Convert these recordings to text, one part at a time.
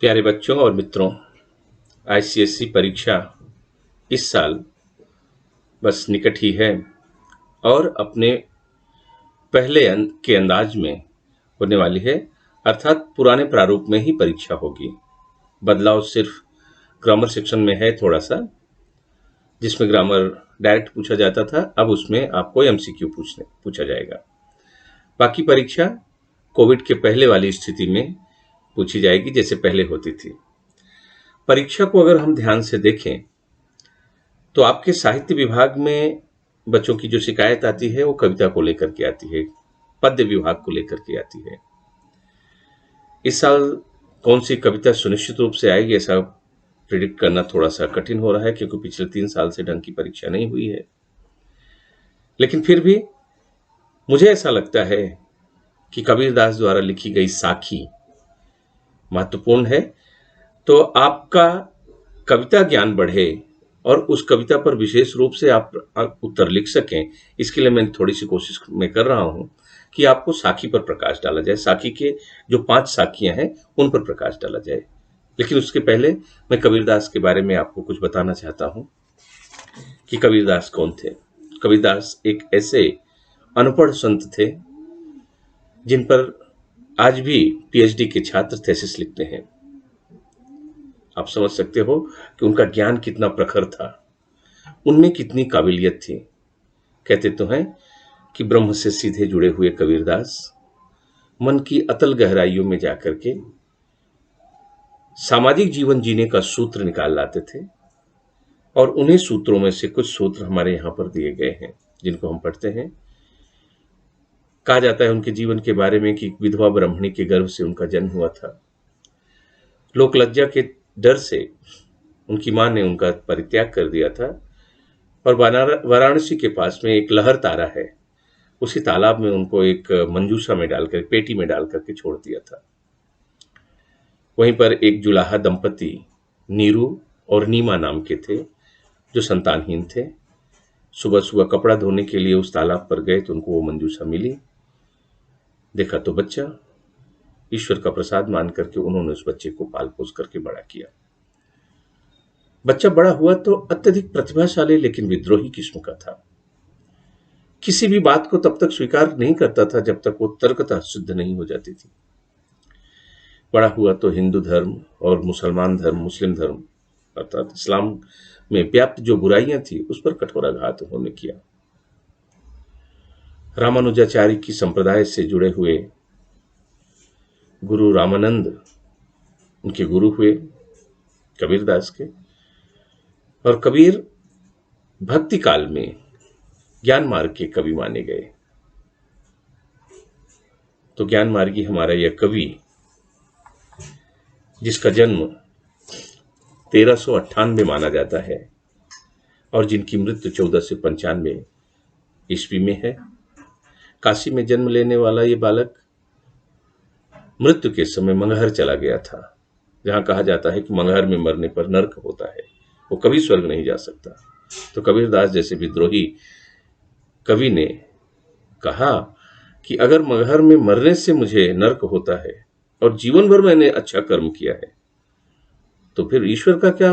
प्यारे बच्चों और मित्रों, आईसीएसई परीक्षा इस साल बस निकट ही है और अपने पहले के अंदाज में होने वाली है। अर्थात पुराने प्रारूप में ही परीक्षा होगी। बदलाव सिर्फ ग्रामर सेक्शन में है थोड़ा सा, जिसमें ग्रामर डायरेक्ट पूछा जाता था, अब उसमें आपको एमसीक्यू पूछा जाएगा। बाकी परीक्षा कोविड के पहले वाली स्थिति में पूछी जाएगी जैसे पहले होती थी। परीक्षा को अगर हम ध्यान से देखें तो आपके साहित्य विभाग में बच्चों की जो शिकायत आती है वो कविता को लेकर के आती है, पद्य विभाग को लेकर के आती है। इस साल कौन सी कविता सुनिश्चित रूप से आएगी ऐसा प्रिडिक्ट करना थोड़ा सा कठिन हो रहा है, क्योंकि पिछले 3 साल से ढंग की परीक्षा नहीं हुई है। लेकिन फिर भी मुझे ऐसा लगता है कि कबीरदास द्वारा लिखी गई साखी महत्वपूर्ण है। तो आपका कविता ज्ञान बढ़े और उस कविता पर विशेष रूप से आप उत्तर लिख सकें, इसके लिए मैं थोड़ी सी कोशिश में कर रहा हूं कि आपको साखी पर प्रकाश डाला जाए। साखी के जो 5 साखियां हैं उन पर प्रकाश डाला जाए। लेकिन उसके पहले मैं कबीरदास के बारे में आपको कुछ बताना चाहता हूं कि कबीरदास कौन थे। कबीरदास एक ऐसे अनपढ़ संत थे जिन पर आज भी पीएचडी के छात्र थीसिस लिखते हैं। आप समझ सकते हो कि उनका ज्ञान कितना प्रखर था, उनमें कितनी काबिलियत थी। कहते तो हैं कि ब्रह्म से सीधे जुड़े हुए कबीरदास मन की अतल गहराइयों में जाकर के सामाजिक जीवन जीने का सूत्र निकाल लाते थे। और उन्हीं सूत्रों में से कुछ सूत्र हमारे यहाँ पर दिए गए हैं जिनको हम पढ़ते हैं। कहा जाता है उनके जीवन के बारे में कि विधवा ब्राह्मणी के गर्भ से उनका जन्म हुआ था। लोक लज्जा के डर से उनकी मां ने उनका परित्याग कर दिया था और वाराणसी के पास में एक लहर तारा है, उसी तालाब में उनको एक मंजूषा में डालकर, पेटी में डाल करके छोड़ दिया था। वहीं पर एक जुलाहा दंपति नीरू और नीमा नाम के थे जो संतानहीन थे। सुबह सुबह कपड़ा धोने के लिए उस तालाब पर गए तो उनको वो मंजूषा मिली। देखा तो बच्चा, ईश्वर का प्रसाद मान करके उन्होंने उस बच्चे को पाल पोस करके बड़ा किया। बच्चा बड़ा हुआ तो अत्यधिक प्रतिभाशाली लेकिन विद्रोही किस्म का था। किसी भी बात को तब तक स्वीकार नहीं करता था जब तक वो तर्कतः सिद्ध नहीं हो जाती थी। बड़ा हुआ तो हिंदू धर्म और मुसलमान धर्म, मुस्लिम धर्म अर्थात इस्लाम में व्याप्त जो बुराइयां थी उस पर कठोराघात उन्होंने किया। रामानुजाचार्य की संप्रदाय से जुड़े हुए गुरु रामानंद उनके गुरु हुए कबीरदास के। और कबीर भक्ति काल में ज्ञान मार्ग के कवि माने गए। तो ज्ञान मार्गी हमारा यह कवि, जिसका जन्म 1398 माना जाता है और जिनकी मृत्यु 1495 ईस्वी में है। काशी में जन्म लेने वाला ये बालक मृत्यु के समय मंगहर चला गया था, जहां कहा जाता है कि मंगहर में मरने पर नर्क होता है, वो कभी स्वर्ग नहीं जा सकता। तो कबीरदास जैसे विद्रोही कवि ने कहा कि अगर मंगहर में मरने से मुझे नर्क होता है और जीवन भर मैंने अच्छा कर्म किया है, तो फिर ईश्वर का क्या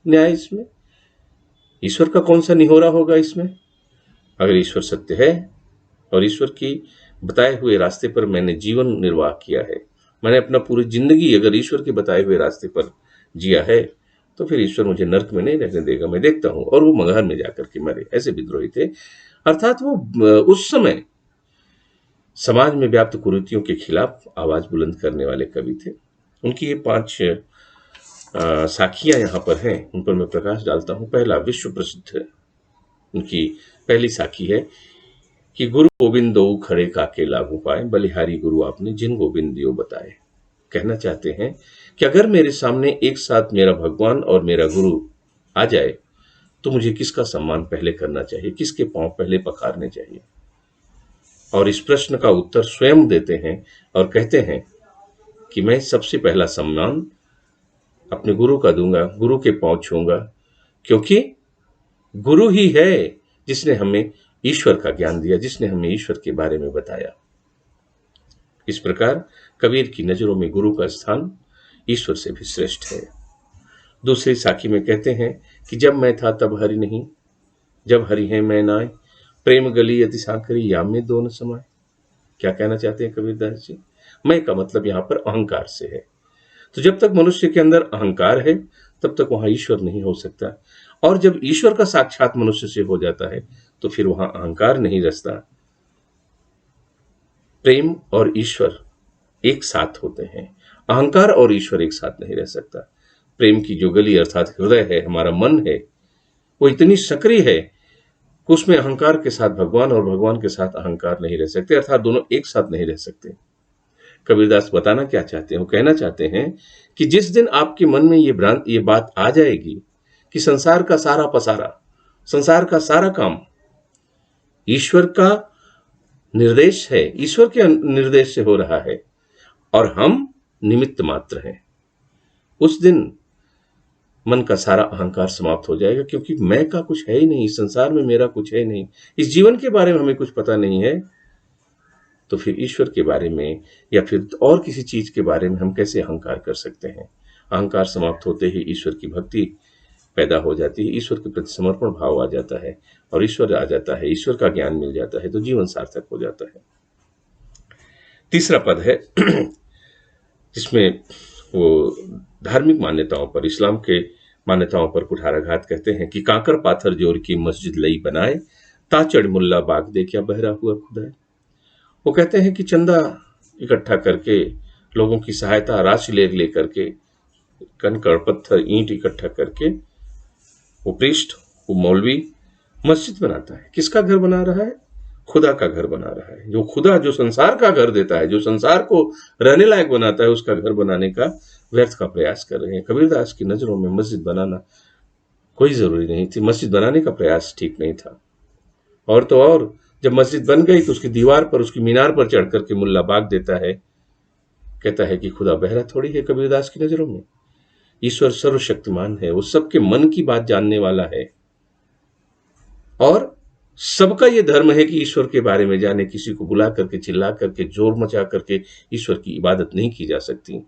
न्याय इसमें? ईश्वर का कौन सा निहोरा होगा इसमें? अगर ईश्वर सत्य है और ईश्वर की बताए हुए रास्ते पर मैंने जीवन निर्वाह किया है, मैंने अपना पूरी जिंदगी अगर ईश्वर के बताए हुए रास्ते पर जिया है, तो फिर ईश्वर मुझे नर्क में नहीं रहने देगा, मैं देखता हूं। और वो मंगहर में जाकर के मरे। ऐसे विद्रोही थे। अर्थात वो उस समय समाज में व्याप्त कुरीतियों के खिलाफ आवाज बुलंद करने वाले कवि थे। उनकी ये 5 साखियां यहाँ पर हैं, उन पर मैं प्रकाश डालता हूं। पहला, विश्व प्रसिद्ध उनकी पहली साखी है कि गुरु गोविंद दो खड़े काके लागू पाए, बलिहारी गुरु आपने जिन गोविंद दियो बताए। कहना चाहते हैं कि अगर मेरे सामने एक साथ मेरा भगवान और मेरा गुरु आ जाए तो मुझे किसका सम्मान पहले करना चाहिए, किसके पांव पहले पखारने चाहिए? और इस प्रश्न का उत्तर स्वयं देते हैं और कहते हैं कि मैं सबसे पहला सम्मान अपने गुरु का दूंगा, गुरु के पांव छूंगा, क्योंकि गुरु ही है जिसने हमें ईश्वर का ज्ञान दिया, जिसने हमें ईश्वर के बारे में बताया। इस प्रकार कबीर की नजरों में गुरु का स्थान ईश्वर से भी श्रेष्ठ है। दूसरी साखी में कहते हैं कि जब मैं था तब हरि नहीं, जब हरि है मैं नाय, प्रेम गली अति सांकरी या में दोनों समाय। क्या कहना चाहते हैं कबीरदास जी? मैं का मतलब यहाँ पर अहंकार से है। तो जब तक मनुष्य के अंदर अहंकार है तब तक वहां ईश्वर नहीं हो सकता, और जब ईश्वर का साक्षात मनुष्य से हो जाता है तो फिर वहां अहंकार नहीं रचता। प्रेम और ईश्वर एक साथ होते हैं, अहंकार और ईश्वर एक साथ नहीं रह सकता। प्रेम की जो गली अर्थात हृदय है, हमारा मन है, वो इतनी सक्रिय है कि उसमें अहंकार के साथ भगवान और भगवान के साथ अहंकार नहीं रह सकते, अर्थात दोनों एक साथ नहीं रह सकते। कबीरदास बताना क्या चाहते हैं? वो कहना चाहते हैं कि जिस दिन आपके मन में ये बात आ जाएगी कि संसार का सारा पसारा, संसार का सारा काम ईश्वर का निर्देश है, ईश्वर के निर्देश से हो रहा है और हम निमित्त मात्र हैं, उस दिन मन का सारा अहंकार समाप्त हो जाएगा, क्योंकि मैं का कुछ है ही नहीं, इस संसार में मेरा कुछ है नहीं, इस जीवन के बारे में हमें कुछ पता नहीं है। तो फिर ईश्वर के बारे में या फिर और किसी चीज के बारे में हम कैसे अहंकार कर सकते हैं? अहंकार समाप्त होते ही ईश्वर की भक्ति पैदा हो जाती है, ईश्वर के प्रति समर्पण भाव आ जाता है और ईश्वर आ जाता है, ईश्वर का ज्ञान मिल जाता है, तो जीवन सार्थक हो जाता है। तीसरा पद है जिसमें वो धार्मिक मान्यताओं पर, इस्लाम के मान्यताओं पर कुठाराघात कहते हैं कि काकर पाथर जोर की मस्जिद लई बनाए, ताचड़ मुल्ला बाग दे क्या बहरा हुआ खुदा। वो कहते हैं कि चंदा इकट्ठा करके, लोगों की सहायता राशि ले करके, कंकड़ पत्थर ईंट इकट्ठा करके वो पृष्ठ, वो मौलवी मस्जिद बनाता है। किसका घर बना रहा है? खुदा का घर बना रहा है। जो खुदा, जो संसार का घर देता है, जो संसार को रहने लायक बनाता है, उसका घर बनाने का व्यर्थ का प्रयास कर रहे हैं। कबीरदास की नजरों में मस्जिद बनाना कोई जरूरी नहीं थी, मस्जिद बनाने का प्रयास ठीक नहीं था। और तो और जब मस्जिद बन गई तो उसकी दीवार पर, उसकी मीनार पर चढ़ करके मुल्ला बाग देता है, कहता है कि खुदा बहरा थोड़ी है कबीरदास की नजरों में। ईश्वर सर्वशक्तिमान है, वो सबके मन की बात जानने वाला है और सबका ये धर्म है कि ईश्वर के बारे में जाने। किसी को बुला करके, चिल्ला करके, जोर मचा करके ईश्वर की इबादत नहीं की जा सकती।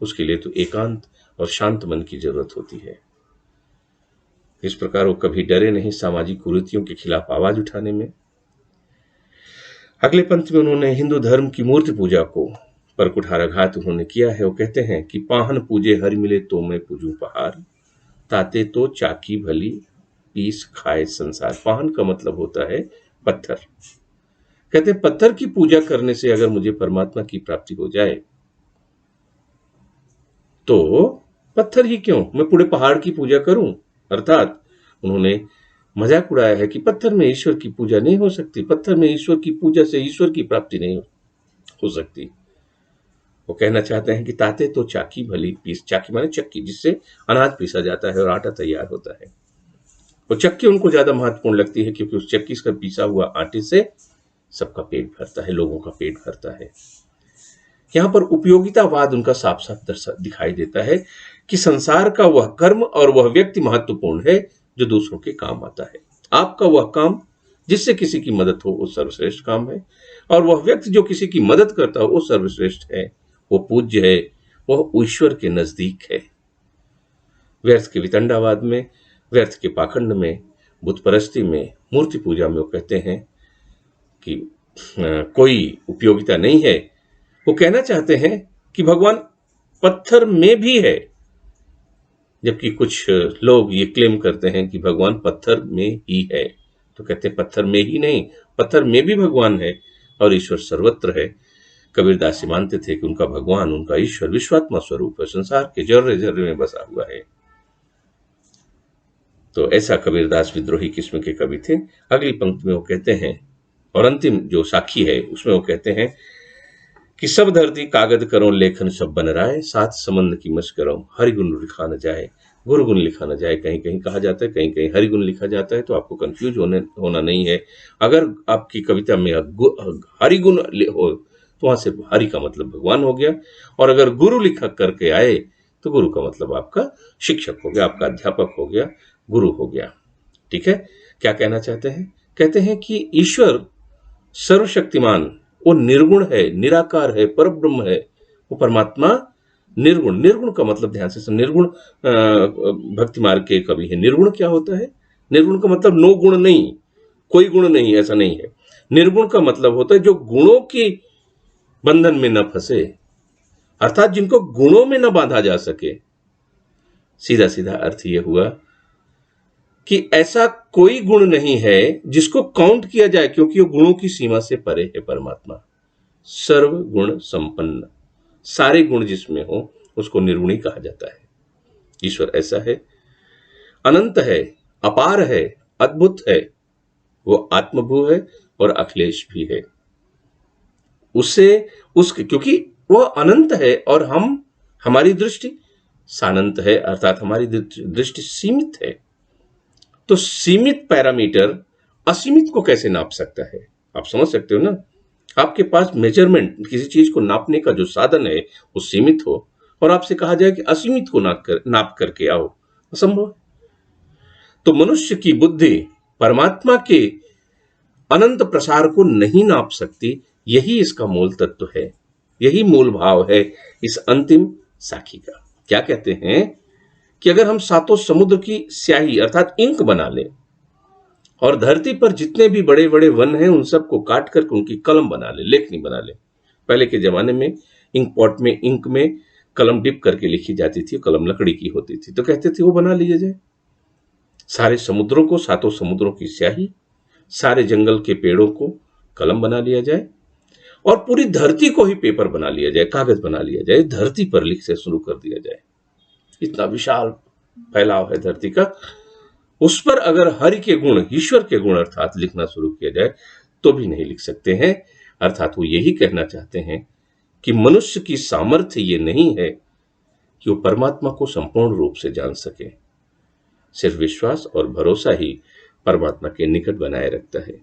उसके लिए तो एकांत और शांत मन की जरूरत होती है। इस प्रकार वो कभी डरे नहीं सामाजिक कुरीतियों के खिलाफ आवाज उठाने में। अगले पंक्ति में उन्होंने हिंदू धर्म की मूर्ति पूजा को पर कुठाराघात उन्होंने किया है। वो कहते हैं कि पाहन पूजे हरि मिले तो मैं पूजू पहाड़, ताते तो चाकी भली पीस खाए संसार। पाहन का मतलब होता है पत्थर। कहते हैं पत्थर की पूजा करने से अगर मुझे परमात्मा की प्राप्ति हो जाए तो पत्थर ही क्यों, मैं पूरे पहाड़ की पूजा करूं। अर्थात उन्होंने मजाक उड़ाया है कि पत्थर में ईश्वर की पूजा नहीं हो सकती, पत्थर में ईश्वर की पूजा से ईश्वर की प्राप्ति नहीं हो सकती। वो कहना चाहते हैं कि ताते तो चाकी भली पीस, चाकी माने चक्की, जिससे अनाज पीसा जाता है और आटा तैयार होता है। वो चक्की उनको ज्यादा महत्वपूर्ण लगती है क्योंकि उस चक्की का पीसा हुआ आटे से सबका पेट भरता है, लोगों का पेट भरता है। यहाँ पर उपयोगितावाद उनका साफ साफ दिखाई देता है कि संसार का वह कर्म और वह व्यक्ति महत्वपूर्ण है जो दूसरों के काम आता है। आपका वह काम जिससे किसी की मदद हो वो सर्वश्रेष्ठ काम है, और वह व्यक्ति जो किसी की मदद करता हो वो सर्वश्रेष्ठ है, वो पूज्य है, वह ईश्वर के नजदीक है। व्यर्थ के वितंडावाद में, व्यर्थ के पाखंड में, बुत परस्ती में, मूर्ति पूजा में वो कहते हैं कि कोई उपयोगिता नहीं है। वो कहना चाहते हैं कि भगवान पत्थर में भी है, जबकि कुछ लोग ये क्लेम करते हैं कि भगवान पत्थर में ही है। तो कहते हैं पत्थर में ही नहीं, पत्थर में भी भगवान है और ईश्वर सर्वत्र है। कबीरदास जी मानते थे कि उनका भगवान, उनका ईश्वर विश्वात्मा स्वरूप है, संसार के जर्रे जर्रे में बसा हुआ है। तो ऐसा कबीरदास विद्रोही किस्म के कवि थे। अगली पंक्ति में वो कहते हैं, और अंतिम जो साखी है उसमें वो कहते हैं कि सब धरती कागज करो लेखन सब बन राय, सात समंद की मश करो हरिगुण लिखा न जाए, गुरुगुण लिखा न जाए। कहीं कहीं कहा जाता है, कहीं कहीं हरिगुण लिखा जाता है, तो आपको कंफ्यूज होना नहीं है। अगर आपकी कविता में हरिगुण हो तो वहां से हरि का मतलब भगवान हो गया, और अगर गुरु लिखा करके आए तो गुरु का मतलब आपका शिक्षक हो गया, आपका अध्यापक हो गया, गुरु हो गया। ठीक है, क्या कहना चाहते हैं? कहते हैं कि ईश्वर सर्वशक्तिमान, वो निर्गुण है, निराकार है, परब्रह्म है, वो परमात्मा निर्गुण, निर्गुण का मतलब ध्यान से समझ, निर्गुण भक्ति मार्ग के कवि है। निर्गुण क्या होता है? निर्गुण का मतलब नो गुण नहीं, कोई गुण नहीं, ऐसा नहीं है। निर्गुण का मतलब होता है जो गुणों की बंधन में न फंसे, अर्थात जिनको गुणों में न बांधा जा सके। सीधा सीधा अर्थ यह हुआ कि ऐसा कोई गुण नहीं है जिसको काउंट किया जाए, क्योंकि वो गुणों की सीमा से परे है परमात्मा। सर्व गुण संपन्न, सारे गुण जिसमें हो उसको निर्गुणी कहा जाता है। ईश्वर ऐसा है, अनंत है, अपार है, अद्भुत है, वो आत्मभू है और अखिलेश भी है। उससे उसके क्योंकि वह अनंत है और हमारी दृष्टि सानंत है, अर्थात हमारी दृष्टि सीमित है। तो सीमित पैरामीटर असीमित को कैसे नाप सकता है? आप समझ सकते हो ना। आपके पास मेजरमेंट, किसी चीज को नापने का जो साधन है वो सीमित हो और आपसे कहा जाए कि असीमित को नाप करके आओ, असंभव। तो मनुष्य की बुद्धि परमात्मा के अनंत प्रसार को नहीं नाप सकती। यही इसका मूल तत्व है, यही मूल भाव है इस अंतिम साखी का। क्या कहते हैं कि अगर हम सातों समुद्र की स्याही अर्थात इंक बना लें और धरती पर जितने भी बड़े बड़े वन हैं उन सबको काट करके उनकी कलम बना ले, लेखनी बना ले। पहले के जमाने में इंक पॉट में इंक में कलम डिप करके लिखी जाती थी, कलम लकड़ी की होती थी, तो कहते थे वो बना लिया जाए। सारे समुद्रों को, सातों समुद्रों की स्याही, सारे जंगल के पेड़ों को कलम बना लिया जाए और पूरी धरती को ही पेपर बना लिया जाए, कागज बना लिया जाए, धरती पर लिख से शुरू कर दिया जाए। इतना विशाल फैलाव है धरती का। उस पर अगर हरि के गुण, ईश्वर के गुण अर्थात लिखना शुरू किया जाए तो भी नहीं लिख सकते हैं। अर्थात वो यही कहना चाहते हैं कि मनुष्य की सामर्थ्य ये नहीं है कि वो परमात्मा को संपूर्ण रूप से जान सके। सिर्फ विश्वास और भरोसा ही परमात्मा के निकट बनाए रखता है।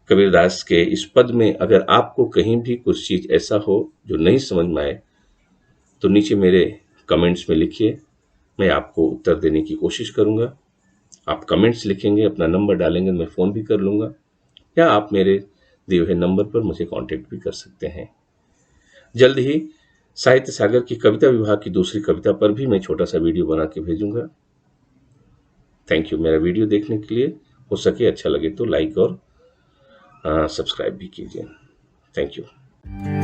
कबीरदास के इस पद में अगर आपको कहीं भी कुछ चीज ऐसा हो जो नहीं समझ में आए तो नीचे मेरे कमेंट्स में लिखिए, मैं आपको उत्तर देने की कोशिश करूंगा। आप कमेंट्स लिखेंगे, अपना नंबर डालेंगे, मैं फ़ोन भी कर लूँगा, या आप मेरे दिए हुए नंबर पर मुझे कांटेक्ट भी कर सकते हैं। जल्द ही साहित्य सागर की कविता विभाग की दूसरी कविता पर भी मैं छोटा सा वीडियो बना के भेजूंगा। थैंक यू मेरा वीडियो देखने के लिए। हो सके अच्छा लगे तो लाइक और सब्सक्राइब भी कीजिए। Thank you.